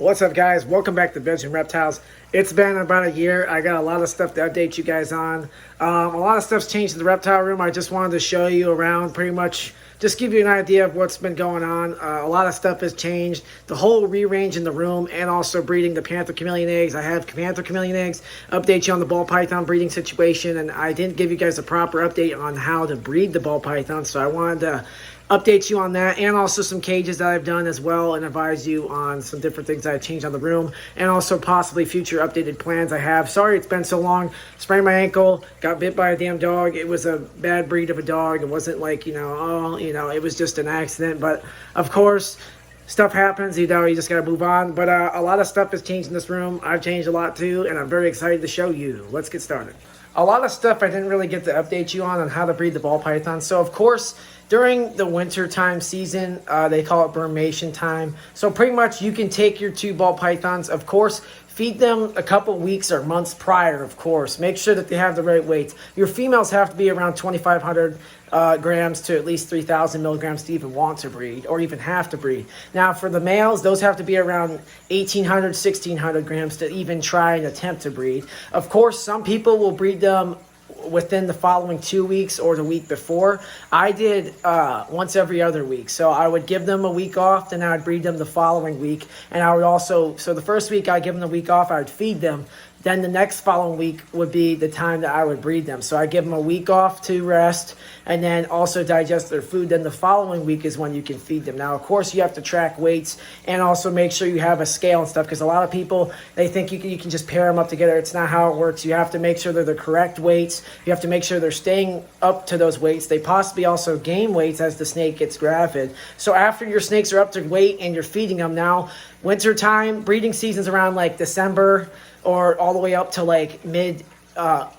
What's up, guys? Welcome back to Veg and Reptiles. It's been about a year. I got a lot of stuff to update you guys on. A lot of stuff's changed in the reptile room. I just wanted to show you around, pretty much just give you an idea of what's been going on. A lot of stuff has changed. The whole rearrange in the room and also breeding the panther chameleon eggs. I have panther chameleon eggs. Update you on the ball python breeding situation, and I didn't give you guys a proper update on how to breed the ball python, so I wanted to update you on that, and also some cages that I've done as well, and advise you on some different things that I've changed on the room, and also possibly future updated plans I have. Sorry it's been so long. Sprained my ankle, got bit by a damn dog. It was a bad breed of a dog. It wasn't like, it was just an accident. But of course, stuff happens, you just gotta move on. But a lot of stuff has changed in this room. I've changed a lot too, and I'm very excited to show you. Let's get started. A lot of stuff I didn't really get to update you on how to breed the ball python. So of course, during the winter time season, they call it brumation time. So pretty much you can take your two ball pythons, of course, feed them a couple weeks or months prior, of course. Make sure that they have the right weights. Your females have to be around 2,500 grams to at least 3,000 milligrams to even want to breed or even have to breed. Now for the males, those have to be around 1,800, 1,600 grams to even try and attempt to breed. Of course, some people will breed them within the following 2 weeks or the week before. I did once every other week. So I would give them a week off, then I would breed them the following week. And I would also, so the first week I give them the week off, I would feed them. Then the next following week would be the time that I would breed them. So I give them a week off to rest and then also digest their food. Then the following week is when you can feed them. Now, of course, you have to track weights and also make sure you have a scale and stuff, because a lot of people, they think you can just pair them up together. It's not how it works. You have to make sure they're the correct weights. You have to make sure they're staying up to those weights. They possibly also gain weights as the snake gets gravid. So after your snakes are up to weight and you're feeding them now, winter time, breeding season's around like December or all the way up to like mid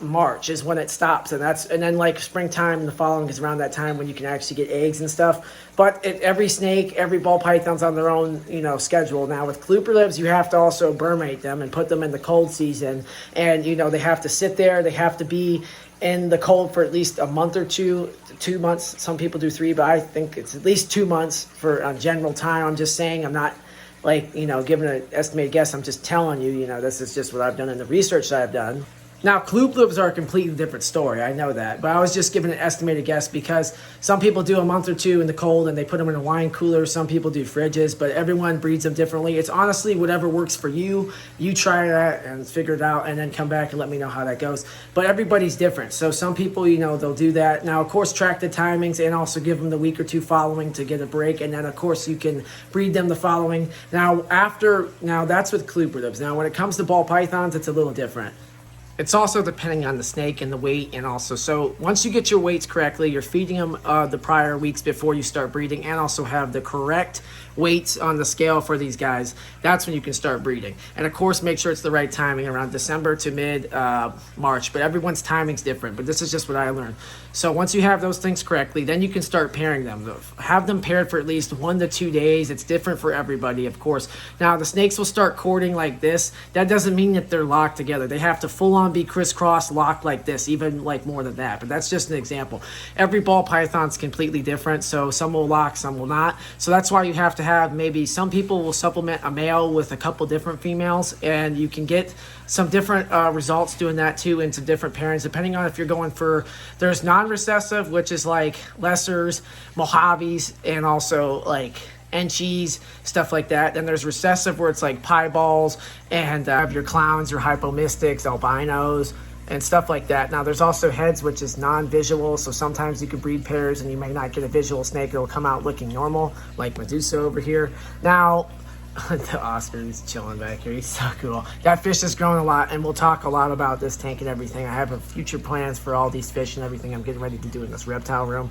March is when it stops, and then like springtime and the following is around that time when you can actually get eggs and stuff. But every snake, every ball python's on their own schedule. Now with cluper you have to also brumate them and put them in the cold season, and they have to sit there. They have to be in the cold for at least a month or 2 months. Some people do 3, but I think it's at least 2 months for a general time. I'm just saying, I'm not like giving an estimated guess. I'm just telling you, this is just what I've done in the research that I've done. Now, club are a completely different story. I know that. But I was just giving an estimated guess because some people do a month or 2 in the cold and they put them in a wine cooler. Some people do fridges, but everyone breeds them differently. It's honestly whatever works for you. You try that and figure it out and then come back and let me know how that goes. But everybody's different. So some people, they'll do that. Now, of course, track the timings and also give them the week or 2 following to get a break. And then, of course, you can breed them the following. Now, that's with club. Now, when it comes to ball pythons, it's a little different. It's also depending on the snake and the weight, and also, so once you get your weights correctly, you're feeding them the prior weeks before you start breeding, and also have the correct weights on the scale for these guys, that's when you can start breeding. And of course, make sure it's the right timing, around December to mid March, but everyone's timing's different, but this is just what I learned. So once you have those things correctly, then you can start pairing them. Have them paired for at least 1 to 2 days. It's different for everybody, of course. Now, the snakes will start courting like this. That doesn't mean that they're locked together. They have to full on be crisscross locked like this, even like more than that, but that's just an example. Every ball python's completely different, so some will lock, some will not. So that's why you have to have, maybe some people will supplement a male with a couple different females, and you can get some different results doing that too into different pairings, depending on if you're going for, there's non-recessive, which is like lessers, Mojaves, and also like enchies, stuff like that. Then there's recessive, where it's like pieballs and have your clowns, your hypomystics, albinos, and stuff like that. Now there's also heads, which is non-visual, so sometimes you could breed pairs and you may not get a visual snake. It'll come out looking normal, like Medusa over here. Now the Oscar, he's chilling back here. He's so cool. That fish has grown a lot, and we'll talk a lot about this tank and everything. I have future plans for all these fish and everything I'm getting ready to do in this reptile room.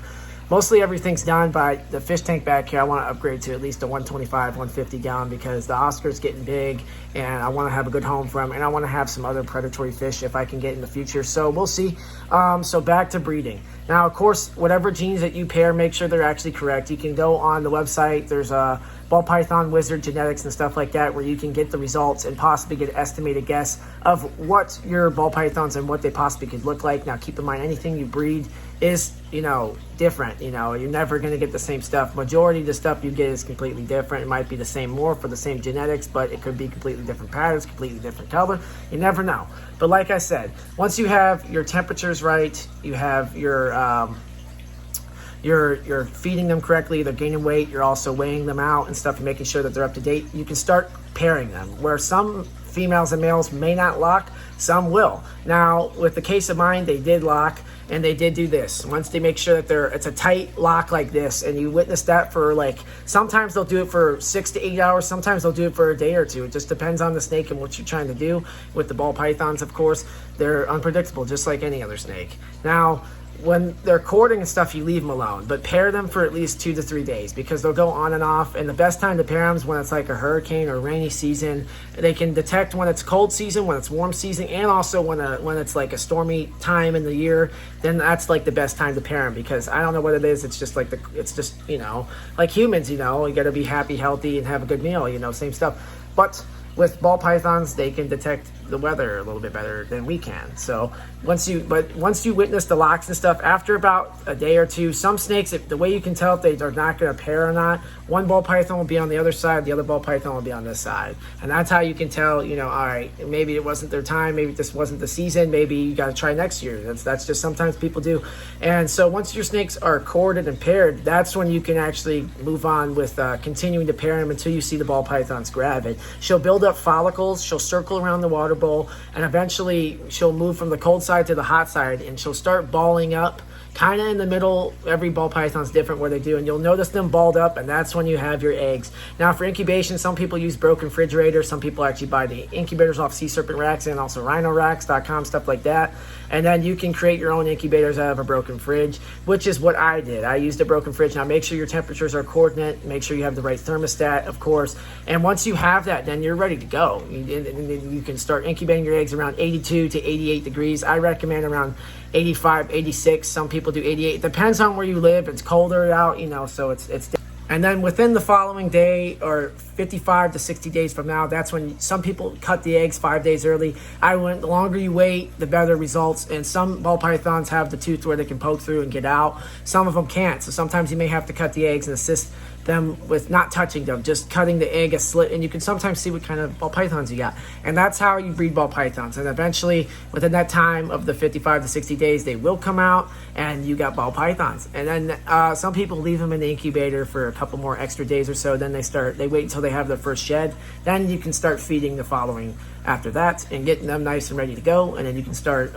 Mostly everything's done, but the fish tank back here, I want to upgrade to at least a 125, 150 gallon, because the Oscar's getting big and I want to have a good home for him, and I want to have some other predatory fish if I can get in the future. So we'll see. So back to breeding. Now, of course, whatever genes that you pair, make sure they're actually correct. You can go on the website. There's ball python wizard genetics and stuff like that, where you can get the results and possibly get an estimated guess of what your ball pythons and what they possibly could look like. Now keep in mind, anything you breed is, you know, different. You know, you're never going to get the same stuff. Majority of the stuff you get is completely different. It might be the same morph for the same genetics, but it could be completely different patterns, completely different color. You never know. But like I said, once you have your temperatures right, you have your you're feeding them correctly, they're gaining weight, you're also weighing them out and stuff and making sure that they're up to date, you can start pairing them. Where some females and males may not lock, some will. Now, with the case of mine, they did lock, and they did do this. Once they make sure that it's a tight lock like this, and you witness that for like, sometimes they'll do it for 6 to 8 hours, sometimes they'll do it for a day or two. It just depends on the snake and what you're trying to do. With the ball pythons, of course, they're unpredictable, just like any other snake. Now, when they're courting and stuff, you leave them alone, but pair them for at least 2 to 3 days, because they'll go on and off. And the best time to pair them is when it's like a hurricane or rainy season. They can detect when it's cold season, when it's warm season, and also when it's like a stormy time in the year. Then that's like the best time to pair them, because I don't know what it is. It's just like it's just, you know, like humans, you know, you got to be happy, healthy, and have a good meal, you know, same stuff. But with ball pythons, they can detect the weather a little bit better than we can. So once you witness the locks and stuff, after about a day or two, some snakes, the way you can tell if they are not going to pair or not, one ball python will be on the other side, the other ball python will be on this side, and that's how you can tell, you know, all right, maybe it wasn't their time, maybe this wasn't the season, maybe you got to try next year. That's just sometimes people do. And so once your snakes are corded and paired, that's when you can actually move on with continuing to pair them until you see the ball pythons grab it. She'll build up follicles, she'll circle around the water bowl, and eventually she'll move from the cold side to the hot side, and she'll start balling up kind of in the middle. Every ball python's different where they do, and you'll notice them balled up, and that's when you have your eggs. Now for incubation, some people use broken refrigerators, some people actually buy the incubators off Sea Serpent Racks and also rhinoracks.com, stuff like that. And then you can create your own incubators out of a broken fridge, which is what I did. I used a broken fridge. Now make sure your temperatures are coordinate, make sure you have the right thermostat, of course. And once you have that, then you're ready to go. You can start incubating your eggs around 82 to 88 degrees. I recommend around 85, 86. Some people do 88. It depends on where you live. It's colder out, you know, so it's and then within the following day, or 55 to 60 days from now, that's when some people cut the eggs 5 days early. The longer you wait, the better results. And some ball pythons have the tooth where they can poke through and get out. Some of them can't. So sometimes you may have to cut the eggs and assist them with not touching them, just cutting the egg a slit, and you can sometimes see what kind of ball pythons you got. And that's how you breed ball pythons. And eventually, within that time of the 55 to 60 days, they will come out, and you got ball pythons. And then some people leave them in the incubator for a couple more extra days or so. Then they wait until they have their first shed. Then you can start feeding the following after that and getting them nice and ready to go. And then you can start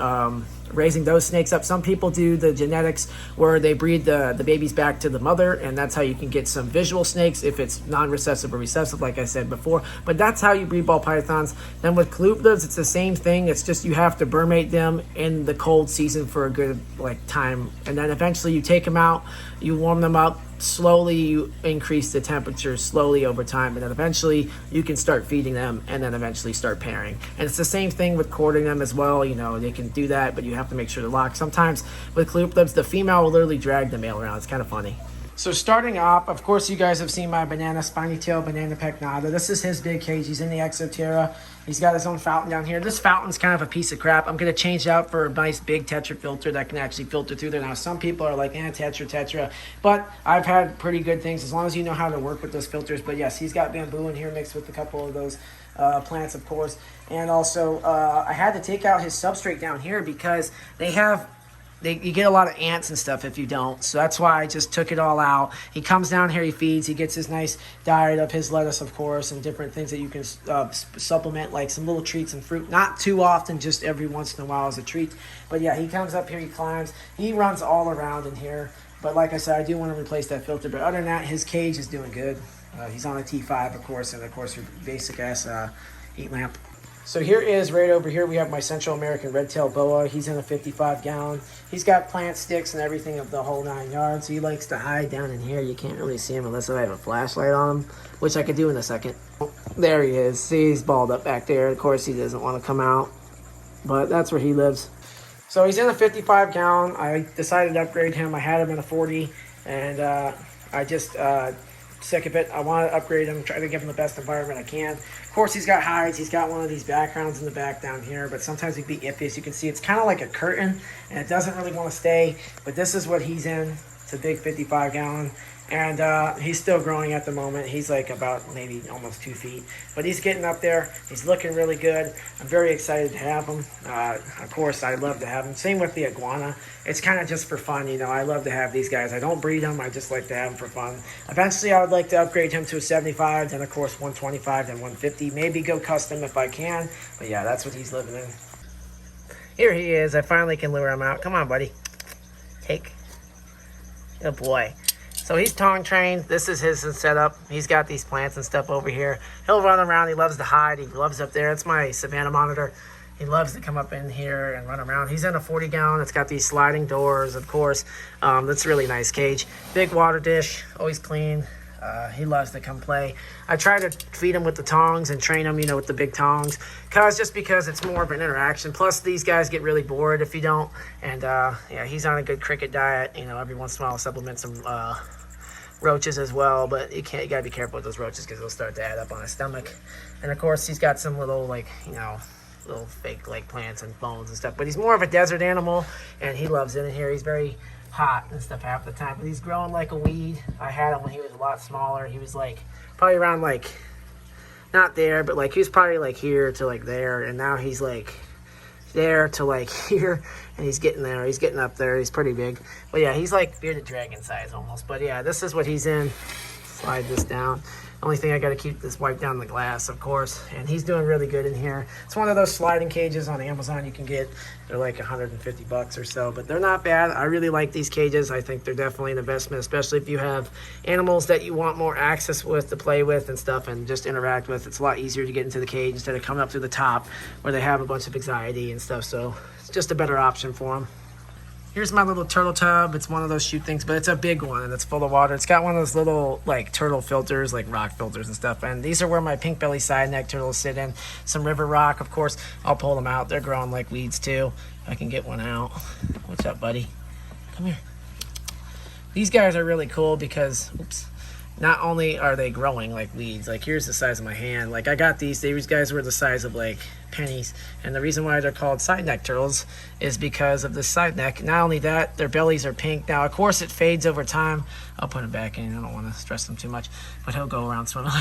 raising those snakes up. Some people do the genetics where they breed the babies back to the mother, and that's how you can get some visual snakes if it's non-recessive or recessive, like I said before. But that's how you breed ball pythons. Then with colubrids, it's the same thing. It's just you have to brumate them in the cold season for a good time, and then eventually you take them out, you warm them up slowly, you increase the temperature slowly over time, and then eventually you can start feeding them, and then eventually start pairing. And it's the same thing with courting them as well. You know, they can do that, but you have to make sure to lock. Sometimes with colubrids, the female will literally drag the male around. It's kind of funny. So starting off, of course, you guys have seen my banana spiny tail, banana pecnata. This is his big cage. He's in the Exoterra. He's got his own fountain down here. This fountain's kind of a piece of crap. I'm going to change it out for a nice big Tetra filter that can actually filter through there. Now, some people are like, Tetra. But I've had pretty good things as long as you know how to work with those filters. But yes, he's got bamboo in here mixed with a couple of those plants, of course. And also, I had to take out his substrate down here because you get a lot of ants and stuff if you don't. So that's why I just took it all out. He comes down here, he feeds, he gets his nice diet of his lettuce, of course, and different things that you can supplement, like some little treats and fruit. Not too often, just every once in a while as a treat. But yeah, he comes up here, he climbs, he runs all around in here. But like I said, I do want to replace that filter. But other than that, his cage is doing good. He's on a T5, of course, and of course your basic ass heat lamp. So here is, right over here, we have my Central American red-tailed boa. He's in a 55-gallon. He's got plant sticks and everything of the whole 9 yards. He likes to hide down in here. You can't really see him unless I have a flashlight on him, which I could do in a second. There he is. See, he's balled up back there. Of course, he doesn't want to come out, but that's where he lives. So he's in a 55-gallon. I decided to upgrade him. I had him in a 40, and I just sick of it. I want to upgrade him, try to give him the best environment I can. Of course, he's got hides. He's got one of these backgrounds in the back down here, but sometimes it can be iffy. As you can see, it's kind of like a curtain, and it doesn't really want to stay, but this is what he's in. It's a big 55-gallon, and he's still growing at the moment. He's like about maybe almost 2 feet, but he's getting up there. He's looking really good. I'm very excited to have him. Of course, I love to have him. Same with the iguana. It's kind of just for fun, you know. I love to have these guys. I don't breed them. I just like to have them for fun. Eventually, I would like to upgrade him to a 75, then of course 125, then 150. Maybe go custom if I can. But yeah, that's what he's living in. Here he is. I finally can lure him out. Come on, buddy. Take. Good boy. So he's tongue trained. This is his setup. He's got these plants and stuff over here. He'll run around. He loves to hide. He loves up there. It's my Savannah monitor. He loves to come up in here and run around. He's in a 40-gallon. It's got these sliding doors, of course. That's a really nice cage. Big water dish, always clean. He loves to come play. I try to feed him with the tongs and train him, you know, with the big tongs. Just because it's more of an interaction. Plus, these guys get really bored if you don't. And, yeah, he's on a good cricket diet. You know, every once in a while I'll supplement some roaches as well. But you gotta be careful with those roaches because they'll start to add up on his stomach. And, of course, he's got some little, like, you know, little fake like plants and bones and stuff, but he's more of a desert animal and he loves it in here. He's very hot and stuff half the time, but he's growing like a weed. I had him when he was a lot smaller. He was like probably around like not there, but like he was probably like here to like there, and now he's like there to like here, and he's getting there. He's getting up there. He's pretty big, but yeah, he's like bearded dragon size almost. But yeah, this is what he's in. Slide this down. Only thing I got to keep this wipe down the glass, of course, and he's doing really good in here. It's one of those sliding cages on Amazon you can get. They're like 150 bucks or so, but they're not bad. I really like these cages. I think they're definitely an investment, especially if you have animals that you want more access with to play with and stuff and just interact with. It's a lot easier to get into the cage instead of coming up through the top where they have a bunch of anxiety and stuff, so it's just a better option for them. Here's my little turtle tub. It's one of those shoot things, but it's a big one and it's full of water. It's got one of those little like turtle filters, like rock filters and stuff. And these are where my pink belly side neck turtles sit in. Some river rock, of course. I'll pull them out. They're growing like weeds too. If I can get one out. What's up, buddy? Come here. These guys are really cool because, oops, not only are they growing like weeds, like here's the size of my hand. Like I got these guys were the size of like pennies, and the reason why they're called side neck turtles is because of the side neck. Not only that, their bellies are pink. Now of course it fades over time. I'll put him back in. I don't want to stress them too much, but he'll go around swimming.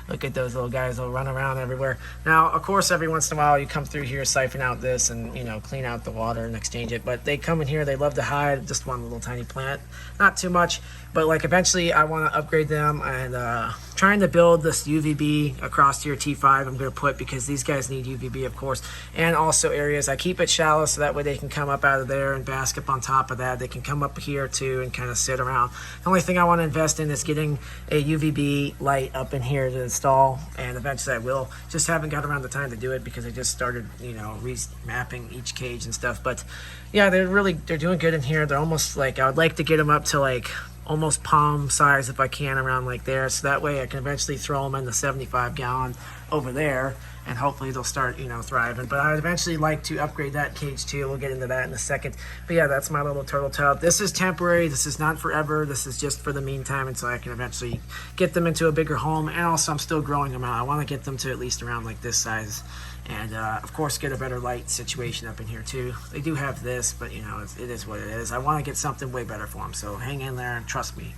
Look at those little guys. They'll run around everywhere. Now of course every once in a while you come through here, siphon out this, and you know, clean out the water and exchange it. But they come in here, they love to hide. Just one little tiny plant, not too much, but like eventually I want to upgrade them, and trying to build this UVB across your T5 I'm going to put, because these guys need UVB, of course, and also areas. I keep it shallow so that way they can come up out of there and bask up on top of that. They can come up here too and kind of sit around. The only thing I want to invest in is getting a UVB light up in here to install, and eventually I will. Just haven't got around the time to do it because I just started, you know, remapping each cage and stuff. But yeah, they're doing good in here. They're almost like, I would like to get them up to like almost palm size if I can, around like there, so that way I can eventually throw them in the 75-gallon over there, and hopefully they'll start, you know, thriving. But I'd eventually like to upgrade that cage too. We'll get into that in a second. But yeah, that's my little turtle tub. This is temporary. This is not forever. This is just for the meantime until I can eventually get them into a bigger home. And also I'm still growing them out. I want to get them to at least around like this size. And of course get a better light situation up in here too. They do have this, but you know, it is what it is. I want to get something way better for them, so hang in there and trust me.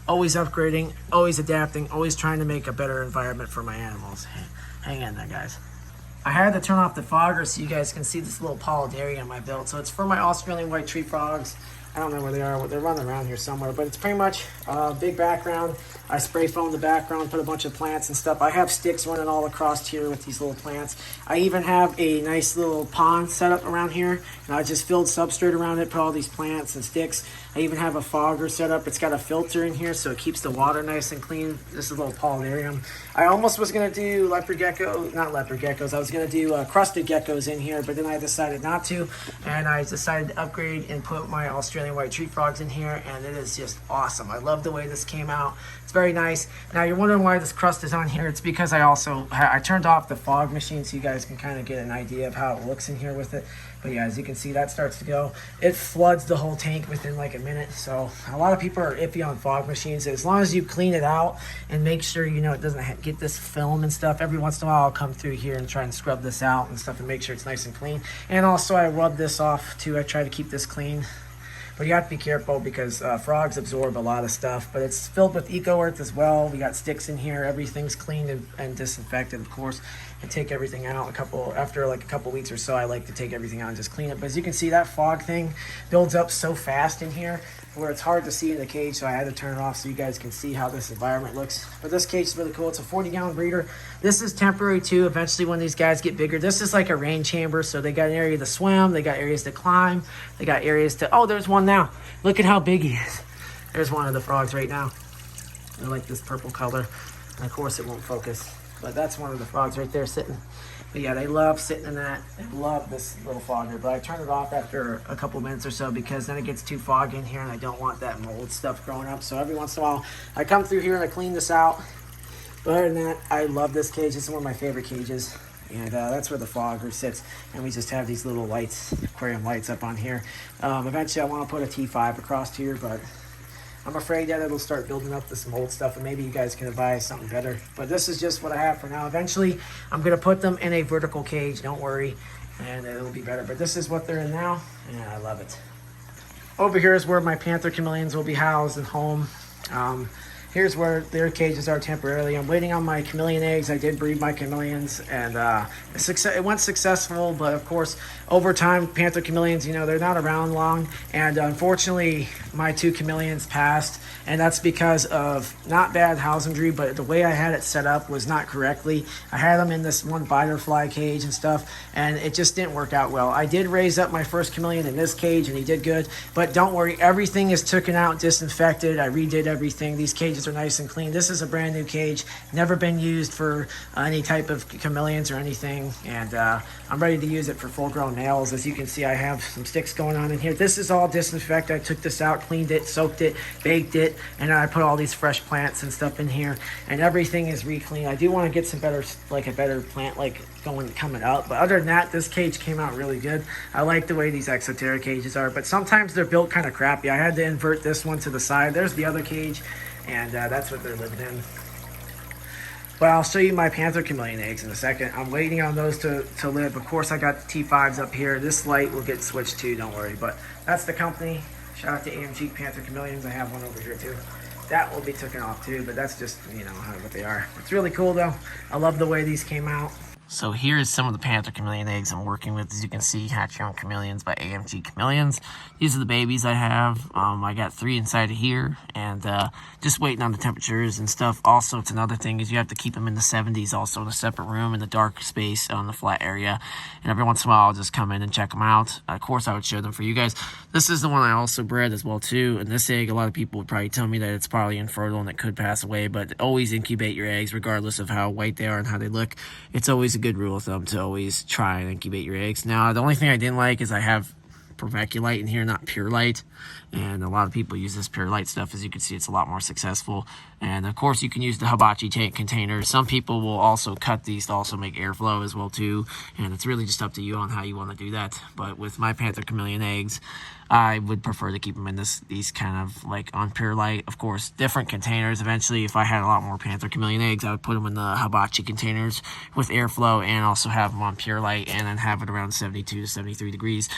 Always upgrading, always adapting, always trying to make a better environment for my animals. Hang in there, guys. I had to turn off the fogger so you guys can see this little polydarium I built. So it's for my Australian white tree frogs. I don't know where they are. They're running around here somewhere, but it's pretty much a big background. I spray foam the background, put a bunch of plants and stuff. I have sticks running all across here with these little plants. I even have a nice little pond set up around here, and I just filled substrate around it, put all these plants and sticks. I even have a fogger set up. It's got a filter in here, so it keeps the water nice and clean. This is a little polydarium. I almost was going to do not leopard geckos. I was going to do crusted geckos in here, but then I decided not to, and I decided to upgrade and put my Australian white tree frogs in here, and it is just awesome. I love the way this came out. It's very very nice. Now you're wondering why this crust is on here. It's because I turned off the fog machine so you guys can kind of get an idea of how it looks in here with it. But yeah, as you can see, that starts to go. It floods the whole tank within like a minute. So a lot of people are iffy on fog machines. As long as you clean it out and make sure, you know, it doesn't get this film and stuff. Every once in a while, I'll come through here and try and scrub this out and stuff and make sure it's nice and clean. And also I rub this off too. I try to keep this clean. But you have to be careful because frogs absorb a lot of stuff. But it's filled with eco earth as well. We got sticks in here. Everything's cleaned and disinfected, of course. And take everything out after like a couple weeks or so. I like to take everything out and just clean it. But as you can see, that fog thing builds up so fast in here where it's hard to see in the cage. So I had to turn it off so you guys can see how this environment looks. But this cage is really cool. It's a 40-gallon breeder. This is temporary too. Eventually when these guys get bigger, this is like a rain chamber. So they got an area to swim. They got areas to climb. They got areas to, oh, there's one now. Look at how big he is. There's one of the frogs right now. I like this purple color. And of course it won't focus. But that's one of the frogs right there sitting. But yeah, they love sitting in that. They love this little fogger. But I turn it off after a couple minutes or so because then it gets too foggy in here and I don't want that mold stuff growing up. So every once in a while, I come through here and I clean this out. But other than that, I love this cage. This is one of my favorite cages. And that's where the fogger sits. And we just have these little lights, aquarium lights up on here. Eventually, I want to put a T5 across here, but I'm afraid that it'll start building up this mold stuff, and maybe you guys can advise something better. But this is just what I have for now. Eventually, I'm going to put them in a vertical cage, don't worry, and it'll be better. But this is what they're in now, and I love it. Over here is where my panther chameleons will be housed and home. Here's where their cages are temporarily. I'm waiting on my chameleon eggs. I did breed my chameleons, and it went successful. But of course, over time, panther chameleons, you know, they're not around long. And unfortunately, my 2 chameleons passed, and that's because of not bad husbandry, but the way I had it set up was not correctly. I had them in this one butterfly cage and stuff, and it just didn't work out well. I did raise up my first chameleon in this cage, and he did good. But don't worry, everything is taken out, disinfected. I redid everything. These cages are nice and clean. This is a brand new cage, never been used for any type of chameleons or anything, and I'm ready to use it for full-grown males. As you can see, I have some sticks going on in here. This is all disinfected. I took this out, cleaned it, soaked it, baked it, and then I put all these fresh plants and stuff in here, and everything is re-cleaned. I do want to get some better, like a better plant coming up, but other than that, this cage came out really good. I like the way these Exoterra cages are, but sometimes they're built kind of crappy. I had to invert this one to the side. There's the other cage, and that's what they're living in. But I'll show you my panther chameleon eggs in a second. I'm waiting on those to live. Of course, I got the T5s up here. This light will get switched too, don't worry. But that's the company. Shout out to AMG Panther Chameleons. I have one over here too. That will be taken off too, but that's just, you know, what they are. It's really cool though. I love the way these came out. So here is some of the panther chameleon eggs I'm working with. As you can see, Hatch Your Own Chameleons by AMG Chameleons. These are the babies I have. I got 3 inside of here, and just waiting on the temperatures and stuff. Also, it's another thing is you have to keep them in the 70s also in a separate room in the dark space on the flat area. And every once in a while, I'll just come in and check them out. Of course, I would show them for you guys. This is the one I also bred as well too. And this egg, a lot of people would probably tell me that it's probably infertile and it could pass away, but always incubate your eggs regardless of how white they are and how they look. It's always a good rule of thumb to always try and incubate your eggs. Now, the only thing I didn't like is I have vermiculite in here, not pure light, and a lot of people use this pure light stuff. As you can see, it's a lot more successful. And of course, you can use the hibachi tank containers. Some people will also cut these to also make airflow as well too, and it's really just up to you on how you want to do that. But with my panther chameleon eggs, I would prefer to keep them in these kind of like on pure light. Of course, different containers. Eventually, if I had a lot more panther chameleon eggs, I would put them in the hibachi containers with airflow and also have them on pure light and then have it around 72 to 73 degrees.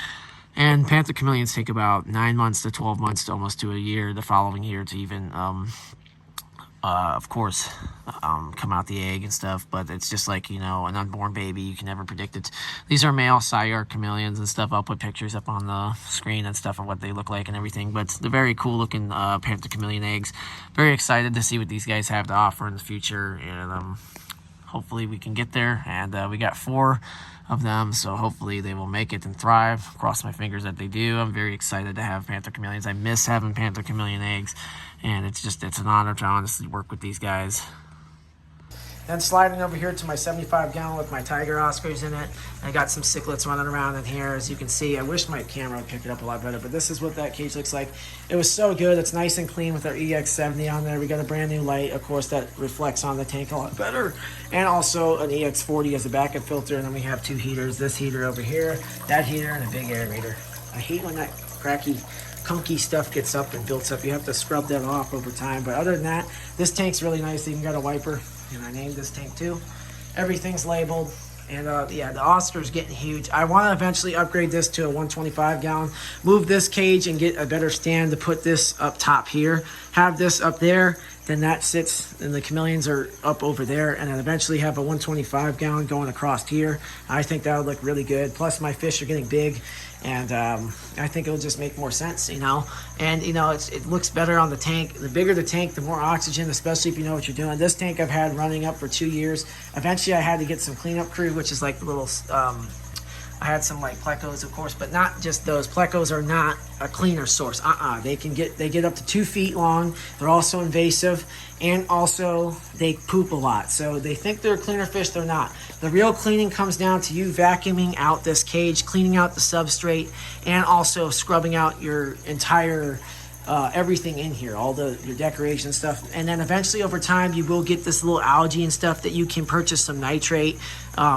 And panther chameleons take about 9 months to 12 months to almost to a year, the following year, to even, of course, come out the egg and stuff. But it's just like, you know, an unborn baby. You can never predict it. These are male Syark chameleons and stuff. I'll put pictures up on the screen and stuff of what they look like and everything. But they're very cool looking panther chameleon eggs. Very excited to see what these guys have to offer in the future. And hopefully we can get there. And we got 4 of them, so hopefully they will make it and thrive. Cross my fingers that they do. I'm very excited to have panther chameleons. I miss having panther chameleon eggs, and it's an honor to honestly work with these guys. Then sliding over here to my 75-gallon with my tiger Oscars in it. I got some cichlids running around in here, as you can see. I wish my camera would pick it up a lot better, but this is what that cage looks like. It was so good. It's nice and clean with our EX70 on there. We got a brand new light, of course, that reflects on the tank a lot better. And also an EX40 as a backup filter. And then we have 2 heaters. This heater over here, that heater, and a big aerator. I hate when that cracky, kunky stuff gets up and builds up. You have to scrub that off over time. But other than that, this tank's really nice. They even got a wiper. And I named this tank too. Everything's labeled. And yeah, the Oscar's getting huge. I want to eventually upgrade this to a 125-gallon. Move this cage and get a better stand to put this up top here. Have this up there. Then that sits, and the chameleons are up over there. And then eventually have a 125-gallon going across here. I think that would look really good. Plus, my fish are getting big. And I think it'll just make more sense, you know. And, you know, it looks better on the tank. The bigger the tank, the more oxygen, especially if you know what you're doing. This tank I've had running up for 2 years. Eventually, I had to get some cleanup crew, which is like the little... I had some like plecos, of course, but not just those. Plecos are not a cleaner source. They get up to 2 feet long. They're also invasive, and also they poop a lot. So they think they're a cleaner fish. They're not. The real cleaning comes down to you vacuuming out this cage, cleaning out the substrate, and also scrubbing out your entire everything in here, all your decoration stuff. And then eventually over time you will get this little algae and stuff that you can purchase some nitrate,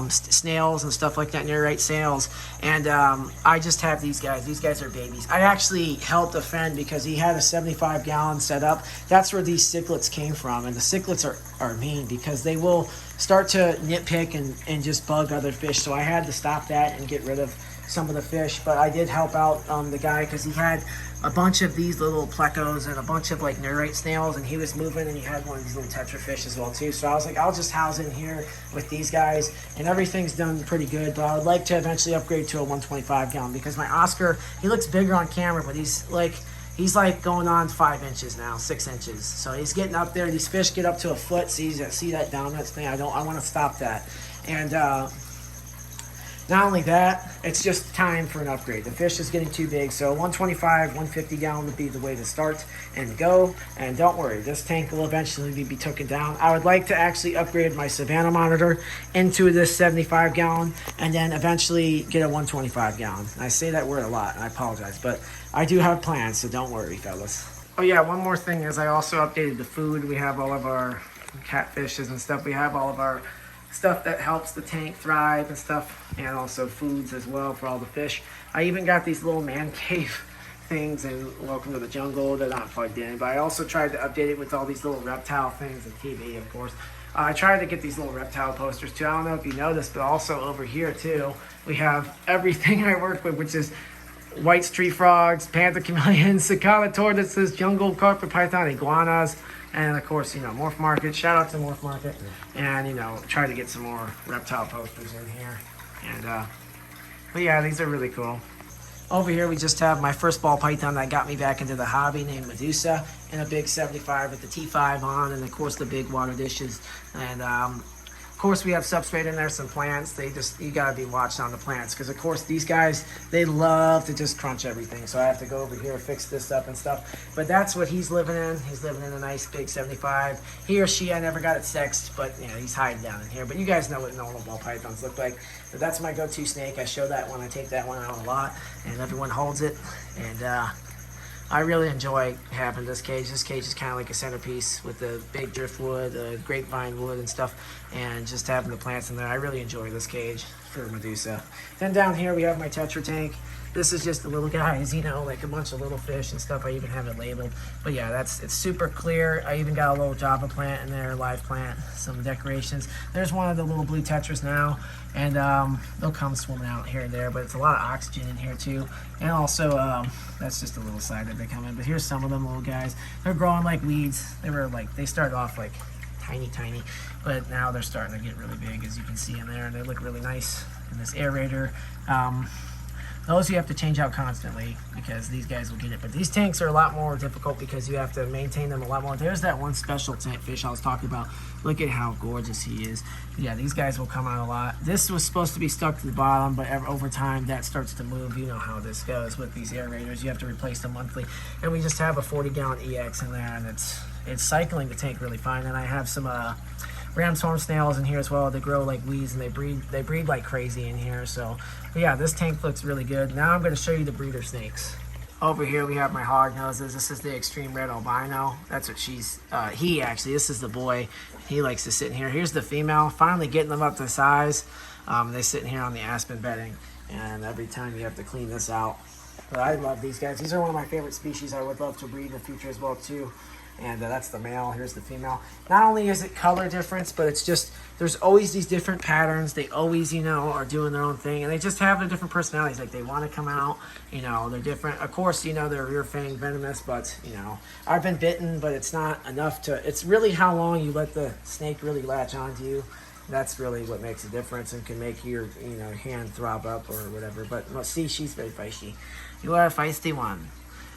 snails and stuff like that, nerite snails. And I just have these guys are babies. I actually helped a friend because he had a 75-gallon set up. That's where these cichlids came from. And the cichlids are mean because they will start to nitpick and just bug other fish. So I had to stop that and get rid of some of the fish. But I did help out the guy because he had a bunch of these little plecos and a bunch of like nerite snails, and he was moving, and he had one of these little tetra fish as well too. So I was like, I'll just house in here with these guys, and everything's done pretty good. But I would like to eventually upgrade to a 125-gallon because my Oscar, he looks bigger on camera, but he's like going on 5 inches now, 6 inches. So he's getting up there. These fish get up to a foot. See that dominance thing? I want to stop that. And not only that, it's just time for an upgrade. The fish is getting too big, so 125, 150-gallon would be the way to start and go. And don't worry, this tank will eventually be taken down. I would like to actually upgrade my Savannah monitor into this 75-gallon and then eventually get a 125-gallon. I say that word a lot, and I apologize, but I do have plans, so don't worry, fellas. Oh yeah, one more thing is I also updated the food. We have all of our catfishes and stuff. We have all of our stuff that helps the tank thrive and stuff, and also foods as well for all the fish. I even got these little man cave things and welcome to the jungle. They're not plugged in, but I also tried to update it with all these little reptile things and TV, of course. I tried to get these little reptile posters too. I don't know if you noticed, but also over here too, we have everything I work with, which is white street frogs, panther chameleons, cicada tortoises, jungle carpet python, iguanas, and of course, you know, Morph Market. Shout out to Morph Market. And, you know, try to get some more reptile posters in here. And, but yeah, these are really cool. Over here, we just have my first ball python that got me back into the hobby, named Medusa, and a big 75 with the T5 on, and of course the big water dishes. And, of course, we have substrate in there, some plants. You gotta be watching on the plants, because of course these guys, they love to just crunch everything. So I have to go over here, fix this up and stuff. But that's what he's living in. He's living in a nice big 75. He or she, I never got it sexed, but you know, he's hiding down in here. But you guys know what normal ball pythons look like. But that's my go-to snake. I show that one. I take that one out a lot, and everyone holds it. And I really enjoy having this cage. This cage is kind of like a centerpiece with the big driftwood, the grapevine wood and stuff, and just having the plants in there. I really enjoy this cage for Medusa. Then down here we have my Tetra tank. This is just the little guys, you know, like a bunch of little fish and stuff. I even have it labeled. But yeah, it's super clear. I even got a little Java plant in there, live plant, some decorations. There's one of the little blue Tetras now, and they'll come swimming out here and there, but it's a lot of oxygen in here too. And also, that's just a little side that they come in. But here's some of them little guys. They're growing like weeds. They started off like tiny, but now they're starting to get really big, as you can see in there, and they look really nice. And this aerator, those you have to change out constantly because these guys will get it. But these tanks are a lot more difficult because you have to maintain them a lot more. There's that one special tank fish I was talking about. Look at how gorgeous he is. Yeah, these guys will come out a lot. This was supposed to be stuck to the bottom, but over time that starts to move. You know how this goes with these aerators. You have to replace them monthly. And we just have a 40-gallon EX in there, and it's cycling the tank really fine. And I have some ram's horn snails in here as well. They grow like weeds and they breed like crazy in here. So, but yeah, this tank looks really good. Now I'm going to show you the breeder snakes. Over here we have my hog noses. This is the extreme red albino. That's what he actually, this is the boy. He likes to sit in here. Here's the female, finally getting them up to size. They sit in here on the aspen bedding, and every time you have to clean this out. But I love these guys. These are one of my favorite species. I would love to breed in the future as well too. And that's the male. Here's the female. Not only is it color difference, but it's just, there's always these different patterns. They always, you know, are doing their own thing. And they just have their different personalities. Like, they want to come out, you know, they're different. Of course, you know, they're rear fang venomous, but, you know, I've been bitten, but it's not enough to, it's really how long you let the snake really latch onto you. That's really what makes a difference and can make your, you know, hand throb up or whatever. But, well, see, she's very feisty. You are a feisty one.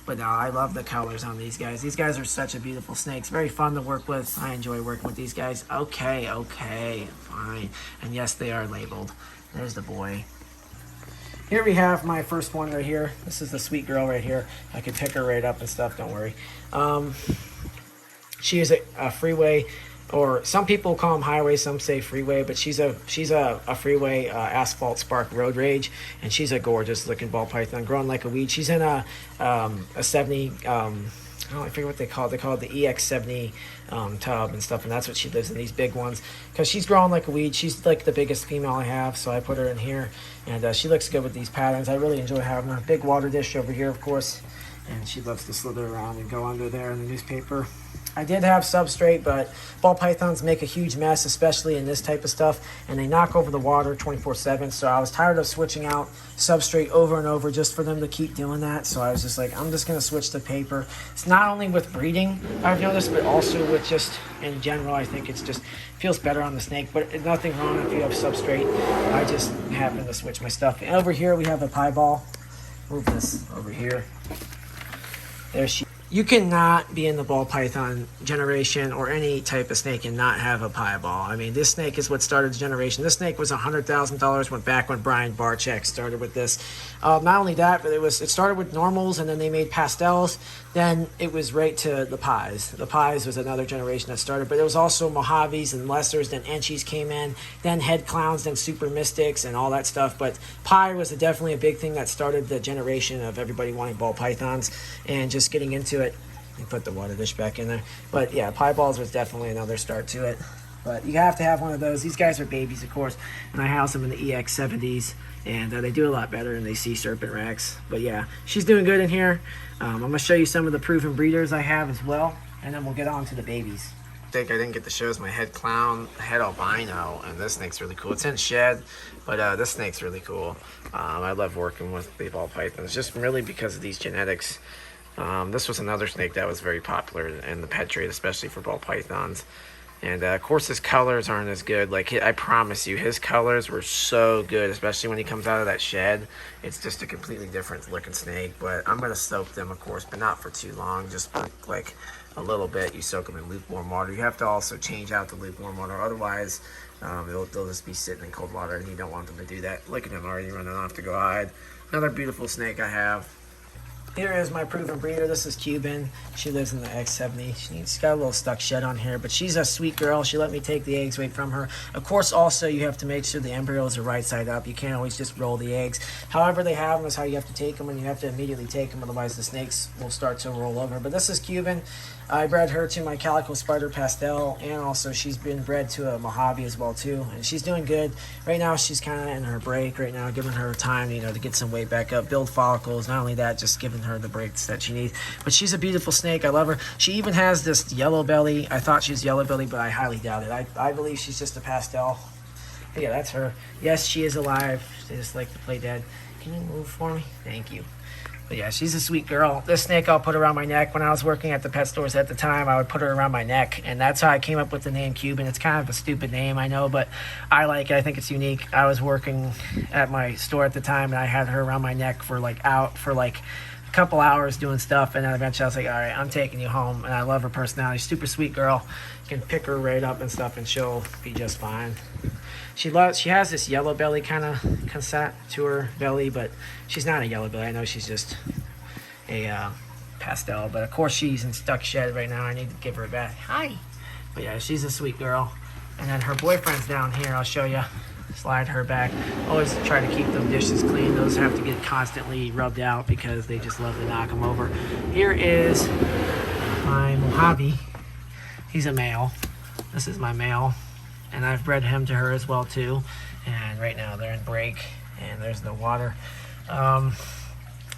But no, I love the colors on these guys. These guys are such a beautiful snakes. Very fun to work with. I enjoy working with these guys. Okay, fine. And yes, they are labeled. There's the boy. Here we have my first one right here. This is the sweet girl right here. I can pick her right up and stuff, don't worry. She is a freeway, or some people call them highway, some say freeway, but she's a freeway asphalt spark road rage, and she's a gorgeous looking ball python, growing like a weed. She's in a 70, I forget what they call it. They call it the EX70 tub and stuff, and that's what she lives in, these big ones, because she's growing like a weed. She's like the biggest female I have, so I put her in here, and she looks good with these patterns. I really enjoy having her. Big water dish over here, of course, and she loves to slither around and go under there in the newspaper. I did have substrate, but ball pythons make a huge mess, especially in this type of stuff, and they knock over the water 24/7. So I was tired of switching out substrate over and over just for them to keep doing that. So I was just like, I'm just going to switch to paper. It's not only with breeding I've noticed, but also with just in general. I think it's just feels better on the snake, but nothing wrong if you have substrate. I just happen to switch my stuff. And over here we have a pie ball. Move this over here. There she. You cannot be in the ball python generation or any type of snake and not have a pie ball. I mean, this snake is what started the generation. This snake was $100,000, went back when Brian Barczyk started with this. Not only that, but it started with normals, and then they made pastels. Then it was right to the pies. The pies was another generation that started, but there was also Mojaves and Lessers, then Enchies came in, then head clowns, then super mystics and all that stuff. But pie was definitely a big thing that started the generation of everybody wanting ball pythons and just getting into it. And put the water dish back in there. But yeah, pie balls was definitely another start to it. But you have to have one of those. These guys are babies, of course, and I house them in the EX70s, and they do a lot better than they sea serpent racks. But yeah, she's doing good in here. I'm going to show you some of the proven breeders I have as well, and then we'll get on to the babies. I think I didn't get to show is my head clown, head albino, and this snake's really cool. It's in shed, but this snake's really cool. I love working with the ball pythons, just really because of these genetics. This was another snake that was very popular in the pet trade, especially for ball pythons. And of course his colors aren't as good. Like, I promise you, his colors were so good, especially when he comes out of that shed. It's just a completely different looking snake. But I'm going to soak them, of course, but not for too long. Just like a little bit. You soak them in lukewarm water. You have to also change out the lukewarm water. Otherwise, they'll just be sitting in cold water, and you don't want them to do that. Look at him already running off to go hide. Another beautiful snake I have. Here is my proven breeder. This is Cuban. She lives in the X70. She's got a little stuck shed on here, but she's a sweet girl. She let me take the eggs away from her. Of course, also, you have to make sure the embryos are right side up. You can't always just roll the eggs. However they have them is how you have to take them, and you have to immediately take them, otherwise the snakes will start to roll over. But this is Cuban. I bred her to my Calico Spider Pastel, and also she's been bred to a Mojave as well too, and she's doing good. Right now she's kind of in her break right now, giving her time, you know, to get some weight back up, build follicles. Not only that, just giving her the breaks that she needs. But she's a beautiful snake. I love her. She even has this yellow belly. I thought she was yellow belly, but I highly doubt it. I believe she's just a pastel. But yeah, that's her. Yes, she is alive. They just like to play dead. Can you move for me? Thank you. But yeah, she's a sweet girl. This snake I'll put around my neck. When I was working at the pet stores at the time, I would put her around my neck, and that's how I came up with the name Cuban. It's kind of a stupid name, I know, but I like it. I think it's unique. I was working at my store at the time, and I had her around my neck for a couple hours doing stuff, and then eventually I was like, all right, I'm taking you home. And I love her personality. Super sweet girl. You can pick her right up and stuff, and she'll be just fine. She has this yellow belly kind of consent to her belly, but she's not a yellow belly. I know she's just a pastel, but of course she's in stuck shed right now. I need to give her a bath. Hi. But yeah, she's a sweet girl. And then her boyfriend's down here. I'll show you. Slide her back. Always try to keep them dishes clean. Those have to get constantly rubbed out because they just love to knock them over. Here is my Mojave. He's a male. This is my male. And I've bred him to her as well too. And right now they're in break. And there's the water.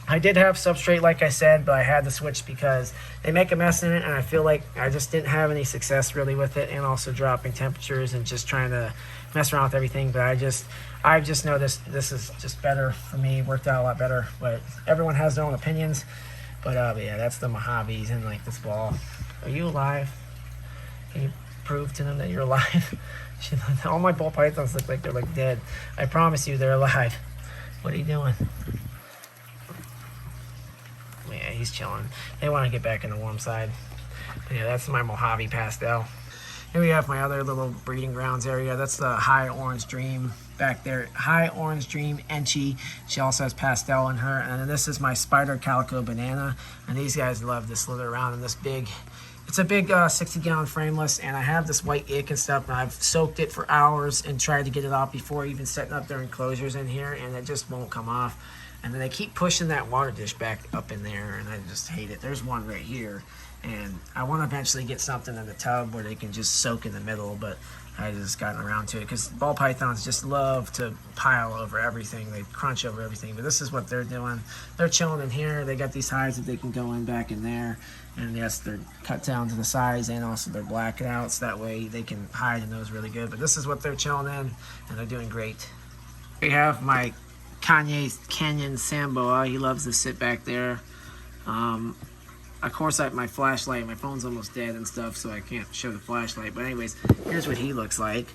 I did have substrate, like I said, but I had to switch because they make a mess in it, and I feel like I just didn't have any success really with it, and also dropping temperatures and just trying to mess around with everything. But I've just noticed this is just better for me, worked out a lot better. But everyone has their own opinions. But yeah, that's the Mojave's in like this ball. Are you alive? Can you prove to them that you're alive? All my ball pythons look like they're like dead. I promise you they're alive. What are you doing? Yeah, he's chilling. They want to get back in the warm side. But yeah, that's my Mojave pastel. Here we have my other little breeding grounds area. That's the High Orange Dream back there. High Orange Dream Enchi. She also has pastel in her. And then this is my Spider Calico Banana. And these guys love to slither around in this big, it's a big 60-gallon frameless. And I have this white ick and stuff. And I've soaked it for hours and tried to get it off before even setting up their enclosures in here. And it just won't come off. And then they keep pushing that water dish back up in there, and I just hate it. There's one right here, and I want to eventually get something in the tub where they can just soak in the middle, but I just gotten around to it because ball pythons just love to pile over everything. They crunch over everything, but this is what they're doing. They're chilling in here. They got these hides that they can go in back in there, and yes, they're cut down to the size, and also they're blacked out, so that way they can hide in those really good. But this is what they're chilling in, and they're doing great. We have my Canyon Samboa. He loves to sit back there. Of course, my flashlight, my phone's almost dead and stuff, so I can't show the flashlight. But anyways, here's what he looks like.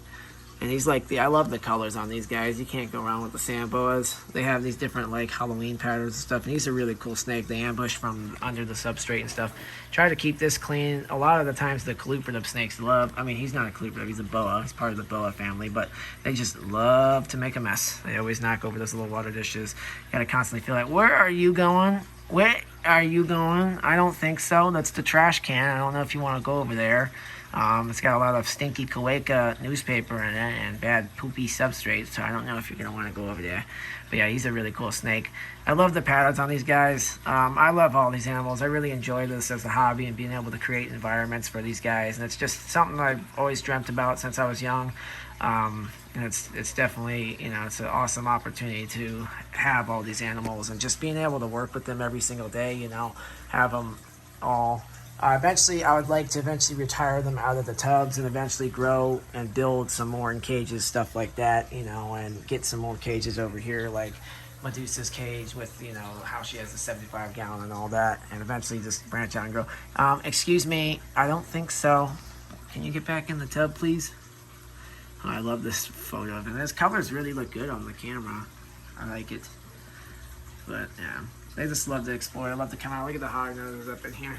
And he's like, I love the colors on these guys. You can't go wrong with the Samboas. They have these different like Halloween patterns and stuff. And he's a really cool snake. They ambush from under the substrate and stuff. Try to keep this clean. A lot of the times the colubridae snakes love, I mean, he's not a colubridae, he's a boa. He's part of the boa family, but they just love to make a mess. They always knock over those little water dishes. You gotta constantly feel like, where are you going? Where are you going? I don't think so. That's the trash can. I don't know if you want to go over there. It's got a lot of stinky Kuwaita newspaper in it and bad poopy substrate, so I don't know if you're going to want to go over there. But yeah, he's a really cool snake. I love the patterns on these guys. I love all these animals. I really enjoy this as a hobby and being able to create environments for these guys. And it's just something I've always dreamt about since I was young. And it's definitely, you know, it's an awesome opportunity to have all these animals and just being able to work with them every single day, you know, have them all. Eventually, I would like to eventually retire them out of the tubs and eventually grow and build some more in cages, stuff like that, you know, and get some more cages over here, like Medusa's cage with, you know, how she has the 75-gallon and all that, and eventually just branch out and grow. Excuse me, I don't think so. Can you get back in the tub, please? Oh, I love this photo of him. His colors really look good on the camera. I like it. But, yeah, they just love to explore. They love to come out. Look at the hog noses up in here.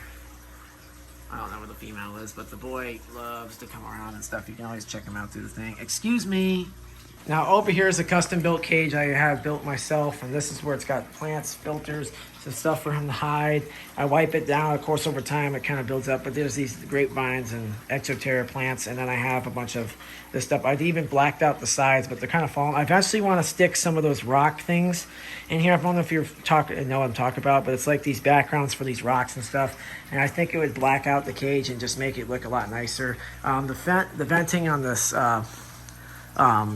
I don't know where the female is, but the boy loves to come around and stuff. You can always check him out through the thing. Excuse me. Now over here is a custom built cage I have built myself, and this is where it's got plants, filters, some stuff for him to hide. I wipe it down. Of course, over time it kind of builds up, but there's these grapevines and exoterra plants, and then I have a bunch of this stuff. I've even blacked out the sides, but they're kind of falling. I eventually want to stick some of those rock things in here. I don't know if you know what I'm talking about, but it's like these backgrounds for these rocks and stuff, and I think it would black out the cage and just make it look a lot nicer. The venting on this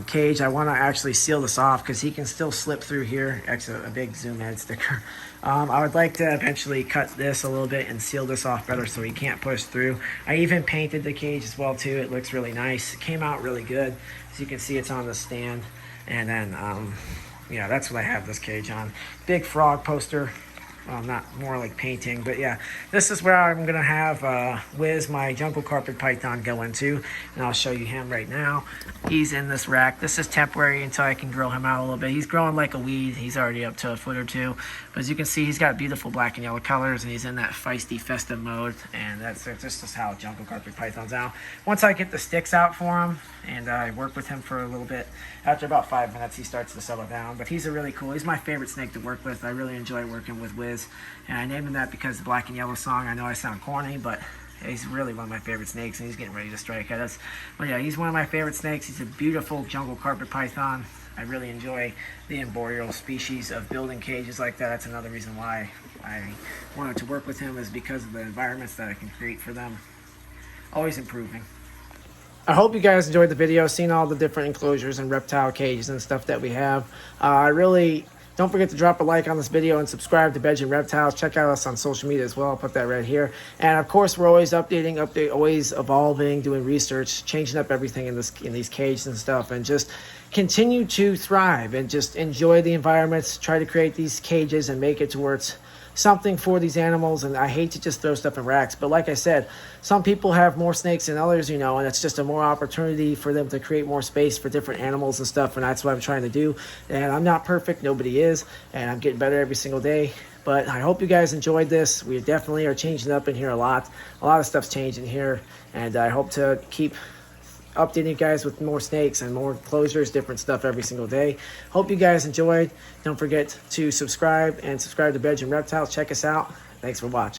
cage, I want to actually seal this off because he can still slip through here. Actually, a big zoom head sticker. I would like to eventually cut this a little bit and seal this off better so he can't push through. I even painted the cage as well too. It looks really nice. It came out really good. As you can see, it's on the stand. And then, yeah, that's what I have this cage on. Big frog poster. Not more like painting, but yeah, this is where I'm gonna have Wiz, my jungle carpet python, go into, and I'll show you him right now. He's in this rack. This is temporary until I can grow him out a little bit. He's growing like a weed. He's already up to a foot or two, but as you can see, he's got beautiful black and yellow colors, and he's in that feisty festive mode, and that's just how jungle carpet pythons out. Once I get the sticks out for him and I work with him for a little bit, after about 5 minutes he starts to settle down. But he's he's my favorite snake to work with. I really enjoy working with Wiz, and I named him that because the black and yellow song. I know I sound corny, but He's really one of my favorite snakes, and he's getting ready to strike at us. But yeah, he's one of my favorite snakes. He's a beautiful jungle carpet python. I really enjoy the arboreal species of building cages like that. That's another reason why I wanted to work with him, is because of the environments that I can create for them. Always improving. I hope you guys enjoyed the video, seeing all the different enclosures and reptile cages and stuff that we have. Don't forget to drop a like on this video and subscribe to Bedroom Reptiles. Check out us on social media as well. I'll put that right here. And of course, we're always always evolving, doing research, changing up everything in these cages and stuff, and just continue to thrive and just enjoy the environments. Try to create these cages and make it to where it's something for these animals. And I hate to just throw stuff in racks, but like I said, some people have more snakes than others, you know, and it's just a more opportunity for them to create more space for different animals and stuff. And that's what I'm trying to do. And I'm not perfect, nobody is, and I'm getting better every single day. But I hope you guys enjoyed this. We definitely are changing up in here a lot of stuff's changing here, and I hope to keep updating you guys with more snakes and more enclosures, different stuff every single day. Hope you guys enjoyed. Don't forget to subscribe to Bedroom Reptiles. Check us out. Thanks for watching.